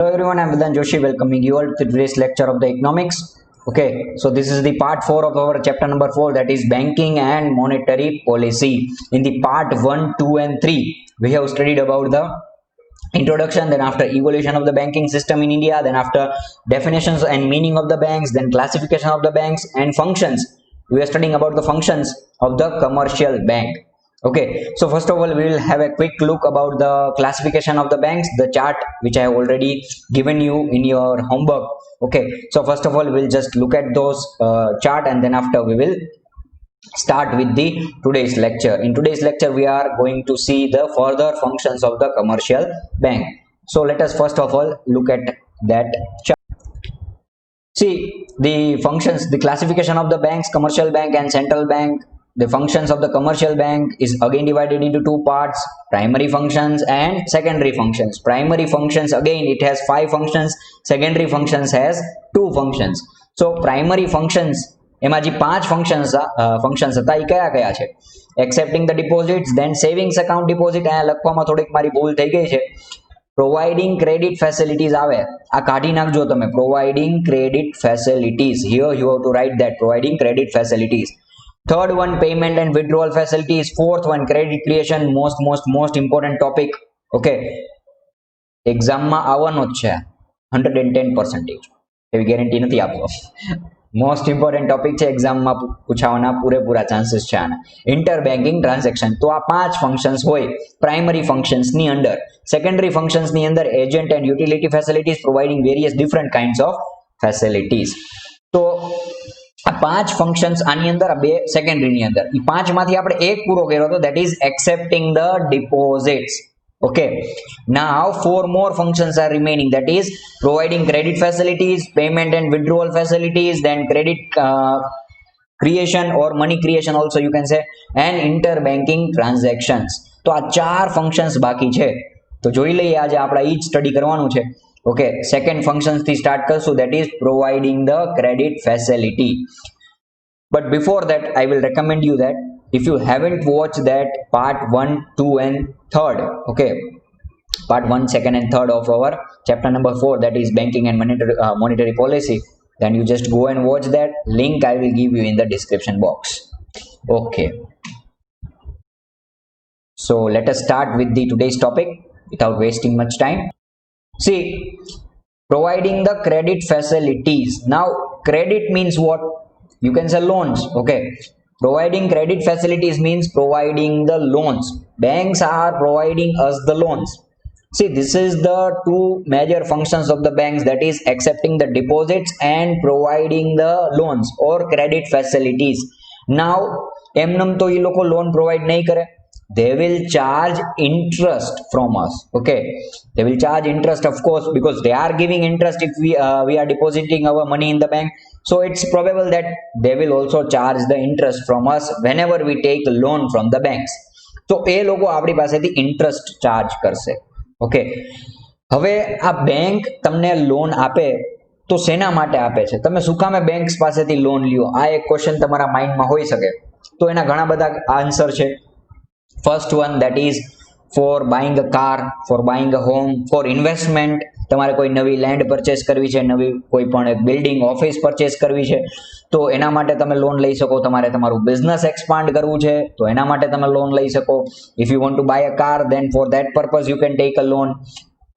Hello everyone, I'm Vedant Joshi welcoming you all to today's lecture of the economics. Okay, so this is the part 4 of our chapter number 4, that is banking and monetary policy. In the part 1, 2 and 3, we have studied about the introduction, then after evolution of the banking system in India, then after definitions and meaning of the banks, then classification of the banks and functions. We are studying about the functions of the commercial bank. Okay, so first of all we will have a quick look about the classification of the banks, the chart which I have already given you in your homework. Okay, so first of all we'll just look at those chart, and then after we will start with the today's lecture. In today's lecture we are going to see the further functions of the commercial bank. So let us first of all look at that chart. See the functions, the classification of the banks, commercial bank and central bank. The functions of the commercial bank is again divided into two parts: primary functions and secondary functions. Primary functions, again it has 5 functions, secondary functions has 2 functions. So primary functions એમાં જે 5 functions હતા એ કયા કયા છે? Accepting the deposits, then savings account deposit, અહીંયા લખવામાં થોડીક મારી ભૂલ થઈ ગઈ છે. Providing credit facilities આવે, આ કાઢી નાખજો તમે. Providing credit facilities, here you have to write that, providing credit facilities. Third one, payment and withdrawal facilities. Fourth one, credit creation, most important topic. Okay, exam માં આવવાનો જ છે 110%, એવી ગેરંટી નથી આપો. મોસ્ટ ઇમ્પોર્ટન્ટ ટોપિક છે, એક્ઝામમાં પૂછાવાના પૂરેપૂરા ચાન્સીસ છે આના. ઇન્ટર બેન્કિંગ ટ્રાન્ઝેક્શન, તો આ 5 ફંક્શન્સ હોય પ્રાઇમરી ફંક્શન્સની અંદર. સેકન્ડરી ફંક્શન્સની અંદર agent and utility facilities, providing various different kinds of facilities. તો આ 5 ફંક્શન્સ આની અંદર, આ 2 સેકન્ડરીની અંદર. એ 5 માંથી આપણે એક પૂરો કર્યો હતો, that is accepting the deposits. Okay, now 4 more functions are remaining, that is providing credit facilities, payment and withdrawal facilities, then credit creation or money creation also you can say, and interbanking transactions. તો આ 4 functions બાકી છે. તો જોઈ લઈએ, આજે આપણે ઈ જ સ્ટડી કરવાનું છે. ઓકે, સેકન્ડ ફંક્શન્સ થી સ્ટાર્ટ કરશું, that is providing the credit facility. But before that I will recommend you that if you haven't watched that part 1, 2 and 3rd, okay, part 1, 2nd and 3rd of our chapter number 4, that is banking and monetary policy, then you just go and watch that. Link I will give you in the description box. Okay, so let us start with the today's topic without wasting much time. See, providing the credit facilities. Now credit means what? You can say loans. Okay, providing credit facilities means providing the loans. Banks are providing us the loans. See, this is the 2 major functions of the banks, that is accepting the deposits and providing the loans or credit facilities. Now એમનેમ તો એ લોકો loan provide નહીં કરે, they will charge interest from us. Okay, they will charge interest, of course, because they are giving interest if we are depositing our money in the bank. So it's probable that they will also charge the interest from us whenever we take a loan from the banks. તો એ લોકો આપણી પાસેથી interest charge કરશે. Okay, હવે આ bank તમને loan આપે તો શેના માટે આપે છે? તમે શું કામે બેંક્સ પાસેથી લોન લ્યો? આ એક ક્વેશ્ચન તમારા માઇન્ડમાં હોઈ શકે. તો એના ઘણા બધા આન્સર છે. First one, that is for buying a car, for buying a home, for investment. તમારે કોઈ નવી લેન્ડ પરચેસ કરવી છે, નવી કોઈ પણ એક બિલ્ડિંગ, ઓફિસ પરચેસ કરવી છે, તો એના માટે તમે લોન લઈ શકો. તમારે તમારું બિઝનેસ એક્સપાન્ડ કરવું છે તો એના માટે તમે લોન લઈ શકો. If you want to buy a car, then for that purpose you can take a loan.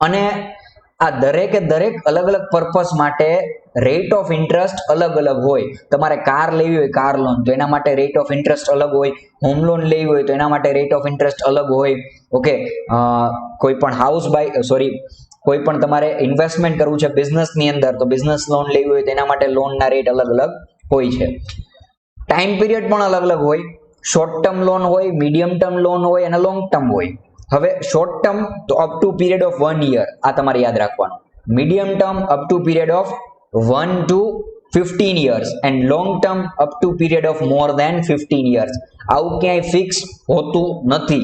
અને આ દરેકે દરેક અલગ અલગ પર્પસ માટે રેટ ઓફ ઇન્ટરેસ્ટ અલગ અલગ હોય. તમારે કાર લેવી હોય, કાર લોન, તો એના માટે રેટ ઓફ ઇન્ટરેસ્ટ અલગ હોય. હોમ લોન લેવી હોય તો એના માટે રેટ ઓફ ઇન્ટરેસ્ટ અલગ હોય. ઓકે, કોઈ પણ કોઈ પણ તમારે ઇન્વેસ્ટમેન્ટ કરવું છે બિઝનેસની અંદર, તો બિઝનેસ લોન લેવી હોય તો એના માટે લોનના રેટ અલગ અલગ હોય છે. ટાઈમ પીરિયડ પણ અલગ અલગ હોય. શોર્ટ ટર્મ લોન હોય, મીડિયમ ટર્મ લોન હોય અને લોંગ ટર્મ હોય. હવે શોર્ટ ટર્મ તો up to period of 1 year, આ તમારે યાદ રાખવાનું. Medium term up to period of 1 to 15 years and long term up to period of more than 15 years. આવું ક્યાંય ફિક્સ હોતું નથી,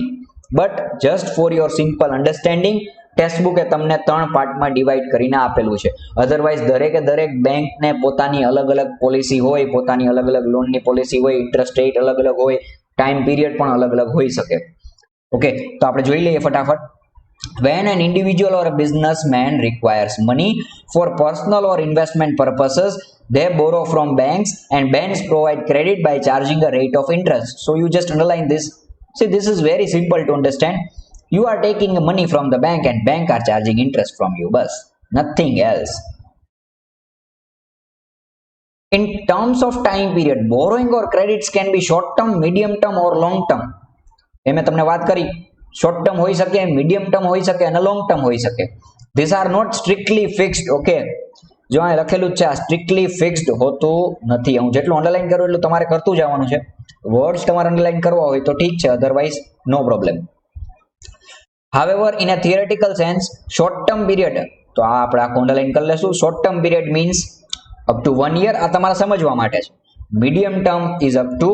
but just for your simple understanding text bouquet તમને 3 પાર્ટમાં divide કરીને આપેલું છે. અધરવાઇઝ દરેકે દરેક બેંકને પોતાની અલગ અલગ પોલિસી હોય, પોતાની અલગ અલગ લોનની પોલિસી હોય, ઇન્ટરેસ્ટ રેટ અલગ અલગ હોય, ટાઈમ પીરિયડ પણ અલગ અલગ હોઈ શકે. ઓકે, તો આપણે જોઈ લઈએ ફટાફટ. When an individual or a businessman requires money for personal or investment purposes, they borrow from banks, and banks provide credit by charging a rate of interest. So you just underline this. See, this is very simple to understand. You are taking money from the bank and bank are charging interest from you, bus, nothing else. In terms of time period, borrowing or credits can be short term, medium term or long term. એ મેં તમને વાત કરી, short term હોઈ શકે, medium term હોઈ શકે અને long term હોઈ શકે. This are not strictly fixed. Okay, જો અહીં લખેલું છે આ સ્ટ્રિક્ટલી ફિક્સ્ડ હોતું નથી. હું જેટલું અંડરલાઈન કરું એટલું તમારે કરતું જવાનું છે. વર્ડ્સ તમારે અંડરલાઈન કરવા હોય તો ઠીક છે, otherwise no problem. However, in a theoretical sense, short term period, તો આ આપણે આખું અંડરલાઈન કરી લેશું. Short term period means up to 1 year, આ તમારે સમજવા માટે છે. Medium term is up to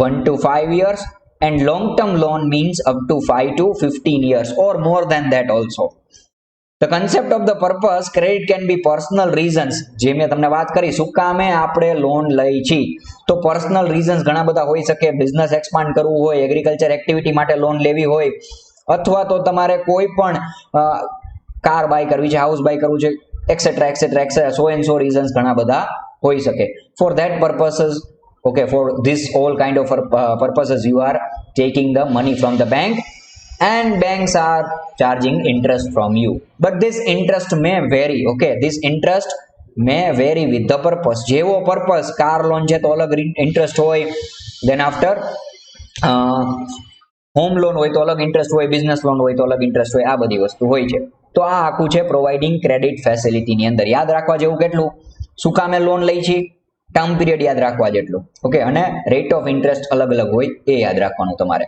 1 to 5 years, and long term loan means up to 5 to 15 years or more than that also. The concept of the purpose, credit can be personal reasons. જે મેં તમને વાત કરી, શું કામે આપણે loan લઈ છી, તો પર્સનલ રીઝન્સ ઘણા બધા હોઈ શકે. બિઝનેસ એક્સપાન્ડ કરવું હોય, એગ્રીકલ્ચર એક્ટિવિટી માટે લોન લેવી હોય, અથવા તો તમારે કોઈ પણ કાર બાય કરવી છે, હાઉસ બાય કરવું છે, etcetera etcetera etcetera, so and so reasons ઘણા બધા હોઈ શકે. For that purposes, okay, for this all kind of purposes you are taking the money from the bank, and banks are charging interest from you, but this interest may vary. Okay, this interest may vary with the purpose. જેવો purpose, car loan છે તો અલગ interest હોય, then after home loan હોય તો અલગ interest હોય, business loan હોય તો અલગ ઇન્ટરેસ્ટ હોય, આ બધી વસ્તુ હોય છે. તો આ આખું છે પ્રોવાઇડિંગ ક્રેડિટ ફેસિલિટી ની અંદર. યાદ રાખવા જેવું કેટલું, શું કામે લોન લઈ છે, ટર્મ પીરિયડ યાદ રાખવા જેટલું, ઓકે, અને રેટ ઓફ ઇન્ટરેસ્ટ અલગ અલગ હોય એ યાદ રાખવાનું તમારે.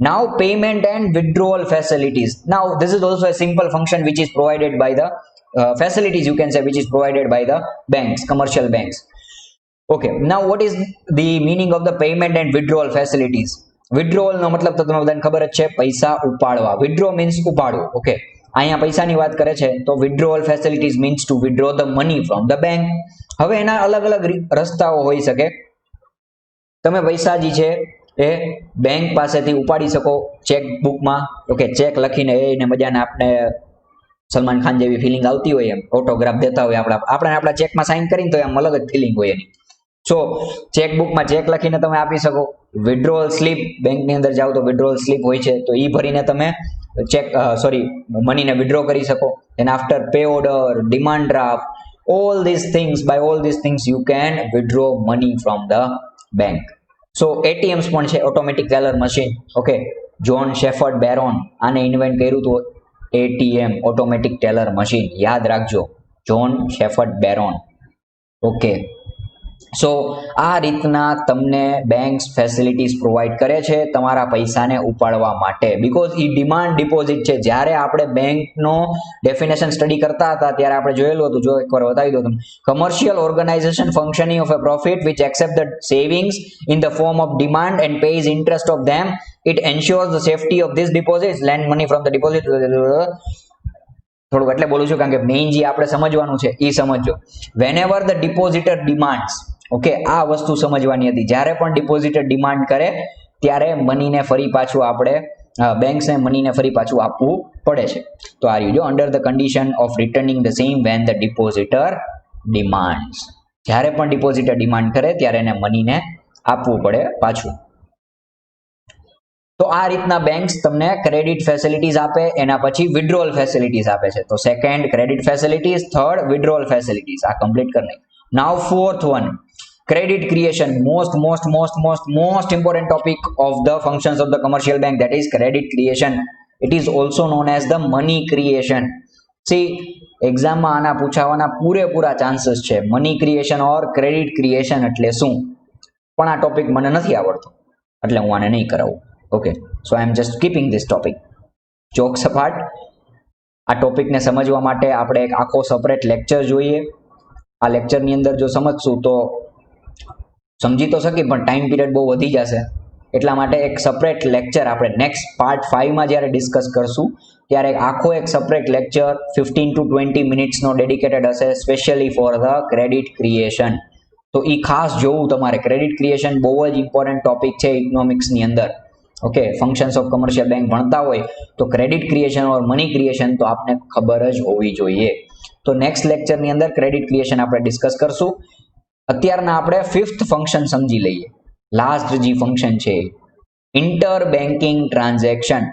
Now payment and withdrawal facilities. Now this is also a simple function which is provided by the facilities, you can say, which is provided by the banks, commercial banks. Okay, now what is the meaning of the payment and withdrawal facilities? Withdrawal નો મતલબ તો તમને બધાને ખબર જ છે, પૈસા ઉપાડવા. withdraw means ઉપાડવું. Okay, અહીંયા પૈસાની વાત કરે છે તો withdrawal facilities means to withdraw the money from the bank. હવે એના અલગ અલગ રસ્તાઓ હોઈ શકે. તમે પૈસા જે છે એ બેંક પાસેથી ઉપાડી શકો ચેક બુકમાં. ઓકે, ચેક લખીને એને મજાને આપણે સલમાન ખાન જેવી ફિલિંગ આવતી હોય એમ ઓટોગ્રાફ દેતા હોય આપણા ચેકમાં સાઇન કરીને, તો એમ અલગ જ ફિલિંગ હોય એની. સો ચેક બુકમાં ચેક લખીને તમે આપી શકો. વિડ્રોવલ સ્લીપ, બેંકની અંદર જાઓ તો વિડ્રોવલ સ્લીપ હોય છે, તો એ ભરીને તમે ચેક મનીને વિડ્રો કરી શકો. And after pay order, demand draft, all these things, by all these things you can withdraw money from the bank. So ATMs પણ છે, automatic teller machine. Okay, John Shepherd Barron આને invent કર્યું હતું, ATM, automatic teller machine. યાદ રાખજો, John Shepherd Barron. Okay, so આ રીતના તમને બેંક્સ ફેસિલિટીઝ પ્રોવાઈડ કરે છે તમારા પૈસાને ઉપાડવા માટે. બીકોઝ એ ડિમાન્ડ ડિપોઝિટ છે. જ્યારે આપણે બેંકનો ડેફિનેશન સ્ટડી કરતા હતા ત્યારે આપણે જોયેલું હતું, જો એકવાર બતાવી દો તમને. Commercial organisation functioning of a profit which accept the savings in the form of demand and pays interest of them. It ensures the safety of this deposits, lend money from the deposit. થોડુંક એટલે બોલું છું કારણ કે main જે આપણે સમજવાનું છે એ સમજો. વેનેવર ધ ડિપોઝિટર ડિમાન્ડ્સ, ઓકે, આ વસ્તુ સમજવાની હતી. જ્યારે પણ ડિપોઝિટર ડિમાન્ડ કરે ત્યારે મનીને ફરી પાછું આપણે બેંક્સને મનીને ફરી પાછું આપવું પડે છે. તો આ રહ્યું જો, under the condition of returning the same when the depositor demands. જ્યારે પણ ડિપોઝિટર ડિમાન્ડ કરે ત્યારે એને મનીને આપવું પડે પાછું. તો આ રીતના બેંક્સ તમને ક્રેડિટ ફેસિલિટીઝ આપે, એના પછી વિડ્રોવલ ફેસિલિટીઝ આપે છે. તો second credit facilities, third withdrawal facilities. આ કમ્પ્લીટ કરી નાખી. Now fourth one, credit creation, most important topic of the functions of the commercial bank, that is credit creation. It is also known as the money creation. See, exam માં આના પૂછાવાના પૂરેપૂરા chances છે. Money creation ઓર credit creation એટલે શું, પણ આ topic મને નથી આવડતો એટલે હું આને નહીં કરાવું. Okay, so I am just keeping this topic. Jokes apart, આ ટોપિકને સમજવા માટે આપણે એક આખો સેપરેટ લેક્ચર જોઈએ. આ લેક્ચરની અંદર જો સમજશું તો સમજી તો શકી, પણ ટાઈમ પીરિયડ બહુ વધી જશે. એટલા માટે એક સેપરેટ લેક્ચર આપણે નેક્સ્ટ પાર્ટ 5 માં જ્યારે ડિસ્કસ કરશું ત્યારે આખો એક સેપરેટ લેક્ચર 15 to 20 મિનિટ્સનો ડેડિકેટેડ હશે specially for the credit creation. તો એ ખાસ જોવું તમારે. ક્રેડિટ ક્રિએશન બહુ જ ઇમ્પોર્ટન્ટ ટોપિક છે ઇકોનોમિક્સની અંદર. Okay, functions of commercial bank ભણતા હોય તો ક્રેડિટ ક્રિએશન ઓર મની ક્રિએશન તો આપને ખબર જ હોવી જોઈએ. તો નેક્સ્ટ લેક્ચરની અંદર ક્રેડિટ ક્રિએશન આપણે ડિસ્કસ કરશું. અત્યારના આપણે ફિફ્થ ફંક્શન સમજી લઈએ. લાસ્ટ જે ફંક્શન છે inter banking transaction.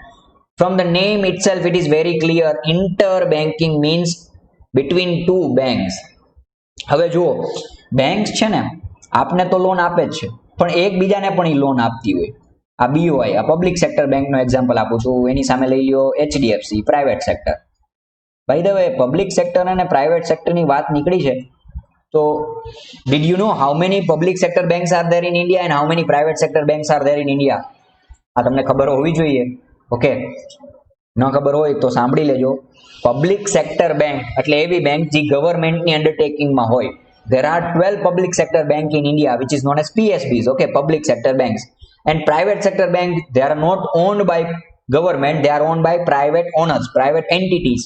From the name itself it is very clear. Inter banking means between two banks. હવે જુઓ, બેંક્સ છે ને આપને તો લોન આપે જ છે, પણ એકબીજાને પણ એ લોન આપતી હોય. આ બીઓઆઈ, આ પબ્લિક સેક્ટર બેંકનો એક્ઝામ્પલ આપું છું. એની સામે લઈ લ્યો HDFC, private sector. By the way, public sector અને પ્રાઇવેટ સેક્ટરની વાત નીકળી છે તો did you know how many public sector banks are there in India and how many private sector banks are there in India? આ તમને ખબર હોવી જોઈએ. ઓકે, ન ખબર હોય તો સાંભળી લેજો. પબ્લિક સેક્ટર બેંક એટલે એવી બેંક જે ગવર્મેન્ટની અંડરટેકિંગમાં હોય. There are 12 public sector bank in India which is known as PSBs, okay, public sector banks. And private sector bank, they are not owned by government, they are owned by private owners, private entities.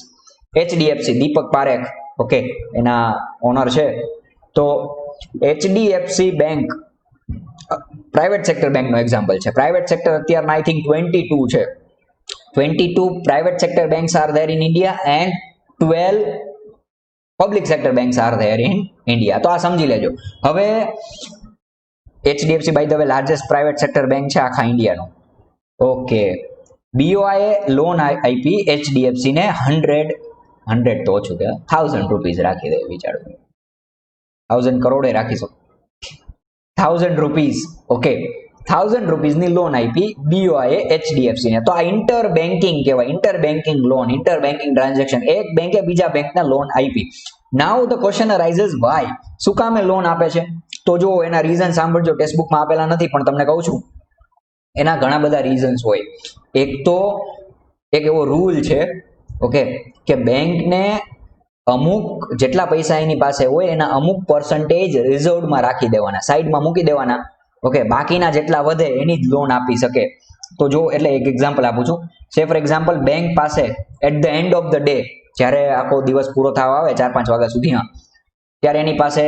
HDFC, Deepak Parekh, okay, એના honour છે. તો HDFC bank private sector બેંકનો example છે. Private sector અત્યારમાં I think 22 છે. 22 private sector banks are there in India and 12 public sector banks are there in India. તો આ સમજી લેજો. હવે HDFC by the way largest private sector bank છે આખા ઇન્ડિયાનો. ઓકે, BOI લોન આપી HDFC ને 100 તો ઓછું કે 1000 રૂપીસ રાખી દે, વિચારો 1000 કરોડે રાખી શકો, 1000 રૂપીસ. ઓકે, 1000 રૂપીસની લોન આપી BOI HDFC ને. તો આ ઇન્ટર બેન્કિંગ કહેવાય. Inter banking loan, inter banking transaction. એક બેંકે બીજા બેંકને લોન આપી. Now the question arises why. શું કામે લોન આપે છે? તો જો એના રીઝન સાંભળજો, ટેક્સ્ટબુકમાં આપેલા નથી પણ તમને કહું છું. એના ઘણા બધા રીઝન્સ હોય. એક તો એક એવો રૂલ છે, ઓકે, કે બેંકને અમુક જેટલા પૈસા એની પાસે હોય એના અમુક પર્સન્ટેજ રિઝર્વમાં રાખી દેવાના, સાઈડમાં મૂકી દેવાના. ઓકે, બાકીના જેટલા વધે એની જ લોન આપી શકે. તો જો એટલે એક એક્ઝામ્પલ આપું છું. સે ફોર એક્ઝામ્પલ, બેંક પાસે at the end of the day, જ્યારે આખો દિવસ પૂરો થવા આવે 4-5 વાગ્યા સુધીમાં, ત્યારે એની પાસે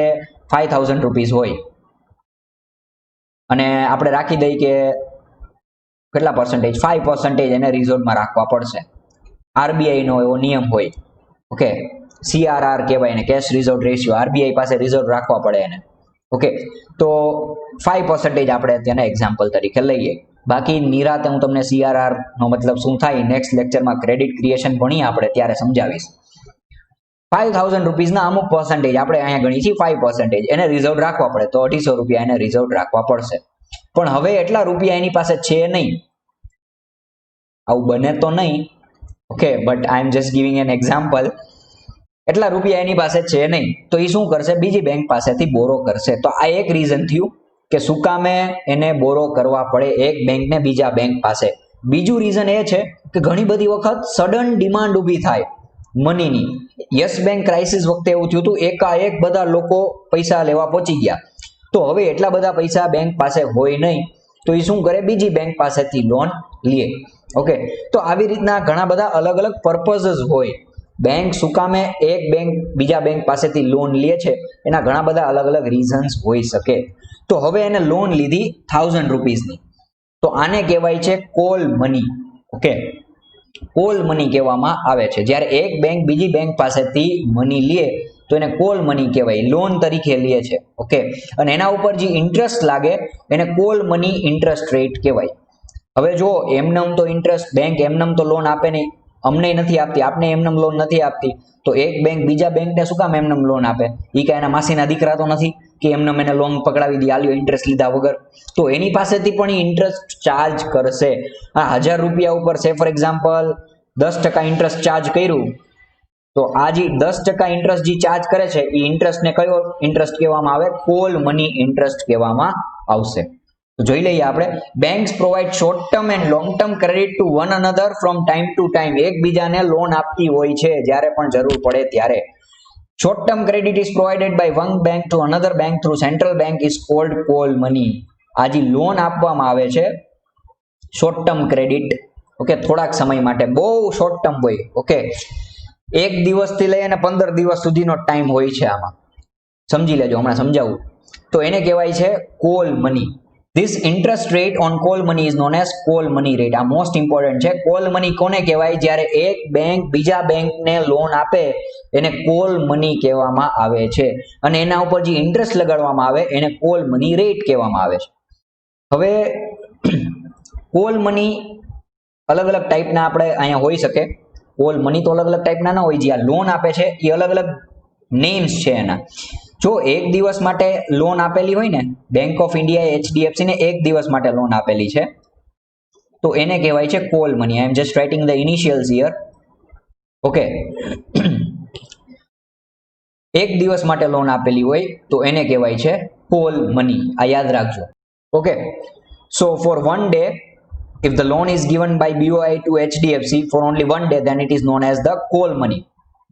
5000 રૂપીસ હોય અને આપણે રાખી દઈએ કે કેટલા પર્સન્ટેજ, 5% એને રિઝર્વમાં રાખવા પડશે. RBI નો એવો નિયમ હોય. ઓકે, CRR કહેવાય એને, કેશ રિઝર્વ રેશિયો. RBI પાસે રિઝર્વ રાખવા પડે એને. ઓકે, તો 5% આપણે તેના એક્ઝામ્પલ તરીકે લઈએ. બાકી નિરાતે હું તમને CRR નો મતલબ શું થાય નેક્સ્ટ લેક્ચરમાં ક્રેડિટ ક્રિએશન ભણીએ આપણે ત્યારે સમજાવીશ. 5000 રૂપીસના અમુક પર્સન્ટેજ આપણે અહીંયા ગણી છીએ 5%, એને રિઝર્વ રાખવા પડે તો 250 રૂપિયા એને રિઝર્વ રાખવા પડશે. પણ હવે એટલા રૂપિયા એની પાસે છે નહીં. આવું બને તો નહીં, okay, but I am just giving an example. એટલા રૂપિયા એની પાસે છે નહીં તો એ શું કરશે? બીજી બેંક પાસેથી બોરો કરશે. તો આ એક રીઝન થયું કે શું કામે એને બોરો કરવા પડે એક બેંકને બીજા બેંક પાસે. બીજું રીઝન એ છે કે ઘણી બધી વખત સડન ડિમાન્ડ ઊભી થાય મનીની. યસ બેંક ક્રાઇસિસ વખતે એવું થયું હતું, એકાએક બધા લોકો પૈસા લેવા પહોંચી ગયા. તો હવે એટલા બધા પૈસા બેંક પાસે હોય નહીં તો એ શું કરે? બીજી બેંક પાસેથી લોન લે. ઓકે, તો આવી રીતના ઘણા બધા અલગ અલગ પર્પઝસ હોય. બેંક શું કામે એક બેંક બીજા બેંક પાસેથી લોન લે છે એના ઘણા બધા અલગ અલગ રીઝન્સ હોઈ શકે. તો હવે એને લોન લીધી 1000 રૂપીસની, તો આને કહેવાય છે call money. Okay, call money કહેવામાં આવે છે. જ્યારે એક બેંક બીજી બેંક પાસેથી મની લે તો એને કોલ મની કહેવાય, લોન તરીકે લે છે. ઓકે, અને એના ઉપર જે ઇન્ટરેસ્ટ લાગે એને કોલ મની ઇન્ટરેસ્ટ રેટ કહેવાય. હવે જો એમનેમ તો ઇન્ટરેસ્ટ બેંક એમનેમ તો લોન આપે નહીં, અમને નથી આપતી, આપને એમનેમ લોન નથી આપતી, તો એક બેંક બીજા બેંકને શું કામ એમનેમ લોન આપે? એ કાંઈ એના માસીના દીકરા તો નથી કે એમનેમ એને લોન પકડાવી દી આલ્યો ઇન્ટરેસ્ટ લીધા વગર. તો એની પાસેથી પણ ઇન્ટરેસ્ટ ચાર્જ કરશે. આ 1000 રૂપિયા ઉપર સે ફોર એક્ઝામ્પલ 10% ઇન્ટરેસ્ટ ચાર્જ કર્યું, તો આ જે 10% ઇન્ટરેસ્ટ જે ચાર્જ કરે છે એ ઇન્ટરેસ્ટને કયો ઇન્ટરેસ્ટ કહેવામાં આવે? કોલ મની ઇન્ટરેસ્ટ કહેવામાં આવશે. તો જોઈ લઈએ આપણે. Banks provide short term and long term credit to one another from time to time. એકબીજાને લોન આપતી હોય છે જ્યારે પણ જરૂર પડે ત્યારે. Short term credit is provided by one bank to another bank through central bank is called call money. આ જે લોન આપવામાં આવે છે શોર્ટ ટર્મ ક્રેડિટ, ઓકે, થોડાક સમય માટે, બહુ શોર્ટ ટર્મ હોય. ઓકે, 1 દિવસથી લઈ અને 15 દિવસ સુધીનો ટાઈમ હોય છે આમાં. સમજી લેજો, હમણાં સમજાવું. તો એને કહેવાય છે call money. This interest rate on call money is known as call money rate. આ મોસ્ટ ઇમ્પોર્ટન્ટ છે. કોલ મની કોને કહેવાય? જ્યારે એક બેંક બીજા બેંકને લોન આપે એને કોલ મની કહેવામાં આવે છે અને એના ઉપર જે ઇન્ટરેસ્ટ લગાડવામાં આવે એને કોલ મની રેટ કહેવામાં આવે છે. હવે કોલ મની અલગ અલગ ટાઈપના આપણે અહીંયા હોઈ શકે. કોલ મની તો અલગ અલગ ટાઈપના ના હોય. જે આ લોન આપે છે એ અલગ અલગ નેમ્સ છે એના. જો એક દિવસ માટે લોન આપેલી હોય ને, બેંક ઓફ ઇન્ડિયા એચડીએફસી ને એક દિવસ માટે લોન આપેલી છે તો એને કહેવાય છે call money. I am just writing the initials here. Okay, એક દિવસ માટે લોન આપેલી હોય તો એને કહેવાય છે કોલ મની. આ યાદ રાખજો. Okay, so for one day, if the loan is given by BOI to HDFC for only one day, then it is known as the call money.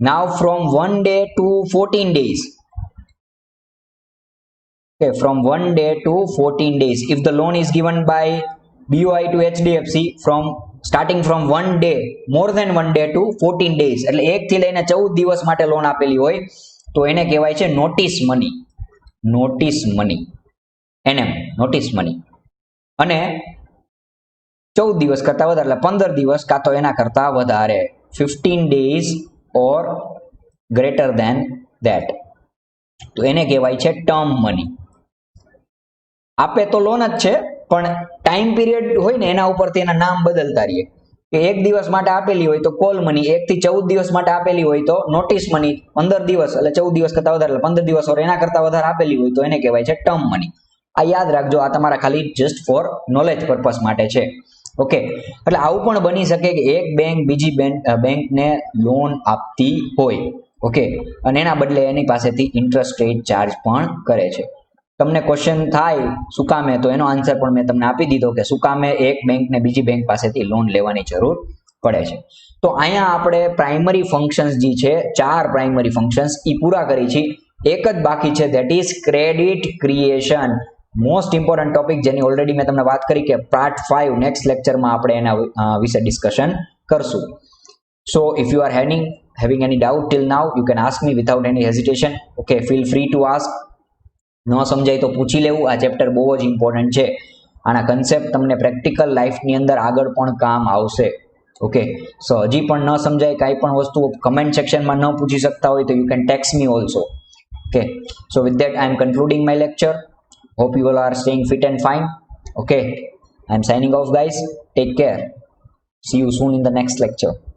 Now from 1 day to 14 days, okay, from 1 day to 14 days, if the loan is given by BOI to HDFC from starting from 1 day, more than 1 day to 14 days, એટલે 1 થી લઈને 14 દિવસ માટે loan આપેલી હોય તો એને કહેવાય છે notice money. Notice money, NM, notice money. અને 14 દિવસ કરતા વધારે એટલે 15 દિવસ કાં તો એના કરતા વધારે, 15 days or greater than that, તો એને કહેવાય છે ટર્મ મની. આપે તો લોન જ છે પણ ટાઈમ પીરિયડ હોય ને એના ઉપરથી એના નામ બદલતા રહીએ. કે 1 દિવસ માટે આપેલી હોય તો કોલ મની, 1 થી 14 દિવસ માટે આપેલી હોય તો નોટિસ મની, 15 દિવસ એટલે 14 દિવસ કરતા વધારે એટલે 15 દિવસ ઓર એના કરતા વધારે આપેલી હોય તો એને કહેવાય છે ટર્મ મની. આ યાદ રાખજો. આ તમારા ખાલી જસ્ટ ફોર નોલેજ પર્પસ માટે છે. ઓકે, એટલે આવું પણ બની શકે કે એક બેંક બીજી બેંકને લોન આપતી હોય, ઓકે, અને એના બદલે એની પાસેથી ઇન્ટરેસ્ટ રેટ ચાર્જ પણ કરે છે. તમને ક્વેશ્ચન થાય શું કામે, તો એનો આન્સર પણ મેં તમને આપી દીધો કે શું કામે એક બેંકને બીજી બેંક પાસેથી લોન લેવાની જરૂર પડે છે. તો અહીંયા આપણે પ્રાઇમરી ફંક્શન્સ જે છે, 4 પ્રાઇમરી ફંક્શન્સ એ પૂરા કરી છે. એક જ બાકી છે, that is credit creation. Most important topic જેની ઓલરેડી મેં તમને વાત કરી કે પાર્ટ 5 નેક્સ્ટ લેક્ચરમાં આપણે એના વિશે ડિસ્કશન કરશું. સો if you are having any doubt till now, you can ask me without any hesitation. Okay, feel free to ask. ન સમજાય તો પૂછી લેવું. આ ચેપ્ટર બહુ જ ઇમ્પોર્ટન્ટ છે. આના કન્સેપ્ટ તમને પ્રેક્ટિકલ લાઈફની અંદર આગળ પણ કામ આવશે. ઓકે, સો હજી પણ ન સમજાય કાંઈ પણ વસ્તુ કમેન્ટ સેક્શનમાં ન પૂછી શકતા હોય તો you can text me also. Okay, so with that I am concluding my lecture. Hope you all are staying fit and fine. Okay, I am signing off guys. Take care. See you soon in the next lecture.